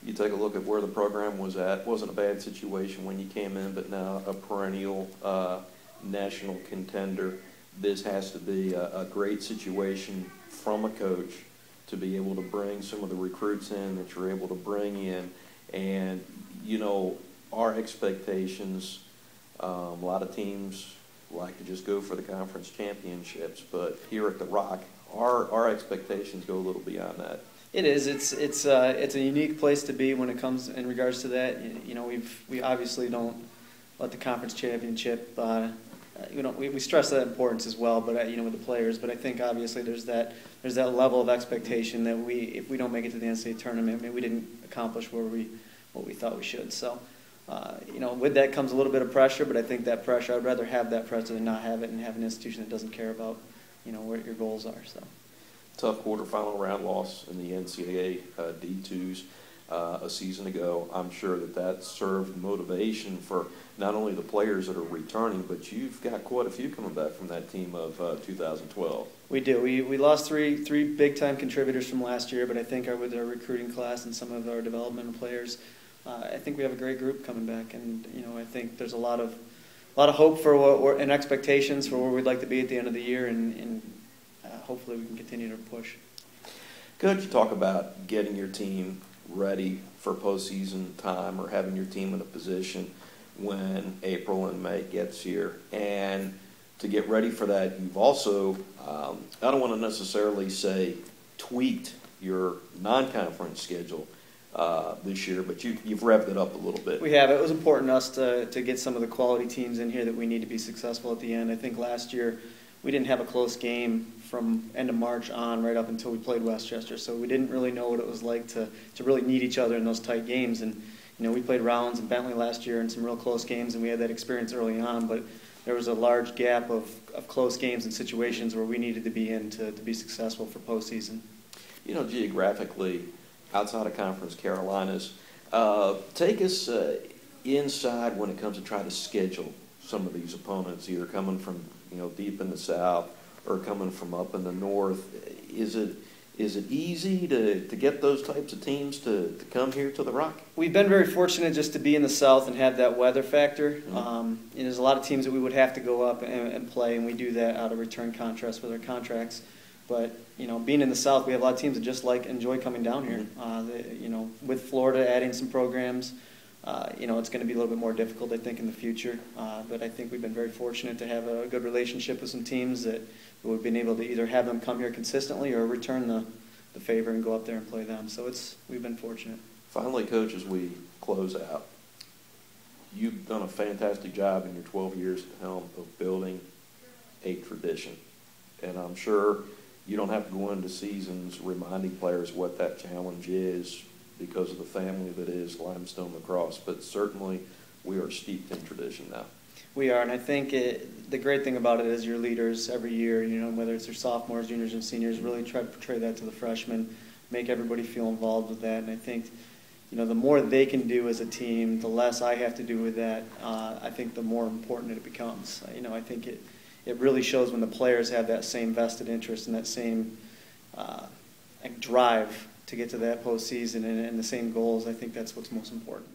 you take a look at where the program was at. Wasn't a bad situation when you came in, but now a perennial national contender. This has to be a great situation from a coach to be able to bring some of the recruits in that you're able to bring in. And, you know, our expectations, a lot of teams like to just go for the conference championships, but here at the Rock, our expectations go a little beyond that. It is. It's a unique place to be when it comes in regards to that. You know, we obviously don't let the conference championship. We stress that importance as well, but you know, with the players. But I think obviously there's that level of expectation that if we don't make it to the NCAA tournament, maybe we didn't accomplish what we thought we should. So. You know, with that comes a little bit of pressure, but I think that pressure, I'd rather have that pressure than not have it and have an institution that doesn't care about, you know, what your goals are. So, tough quarterfinal round loss in the NCAA D2s a season ago. I'm sure that served motivation for not only the players that are returning, but you've got quite a few coming back from that team of 2012. We do. We lost three big-time contributors from last year, but I think with our recruiting class and some of our developmental players, I think we have a great group coming back, and you know, I think there's a lot of hope for and expectations for where we'd like to be at the end of the year, and hopefully we can continue to push. Could you talk about getting your team ready for postseason time, or having your team in a position when April and May gets here? And to get ready for that, you've also, I don't want to necessarily say tweaked your non-conference schedule this year, but you've revved it up a little bit. We have. It was important to us to get some of the quality teams in here that we need to be successful at the end. I think last year we didn't have a close game from end of March on right up until we played Westchester, so we didn't really know what it was like to really need each other in those tight games. And you know, we played Rollins and Bentley last year in some real close games, and we had that experience early on, but there was a large gap of close games and situations where we needed to be in to be successful for postseason. You know, geographically, outside of Conference Carolinas, take us inside when it comes to try to schedule some of these opponents, either coming from, you know, deep in the South or coming from up in the North. Is it easy to get those types of teams to come here to the Rock? We've been very fortunate just to be in the South and have that weather factor. And there's a lot of teams that we would have to go up and play, and we do that out of return contrast with our contracts. But you know, being in the South, we have a lot of teams that just enjoy coming down here. You know, with Florida adding some programs, you know, it's going to be a little bit more difficult, I think, in the future. But I think we've been very fortunate to have a good relationship with some teams that we've been able to either have them come here consistently or return the favor and go up there and play them. So we've been fortunate. Finally, Coach, as we close out, you've done a fantastic job in your 12 years at the helm of building a tradition. And I'm sure you don't have to go into seasons reminding players what that challenge is because of the family that is Limestone Lacrosse, but certainly we are steeped in tradition now. We are, and I think the great thing about it is your leaders every year, you know, whether it's their sophomores, juniors, and seniors, really try to portray that to the freshmen, make everybody feel involved with that. And I think, you know, the more they can do as a team, the less I have to do with that, I think the more important it becomes. You know, I think it really shows when the players have that same vested interest and that same drive to get to that postseason and the same goals. I think that's what's most important.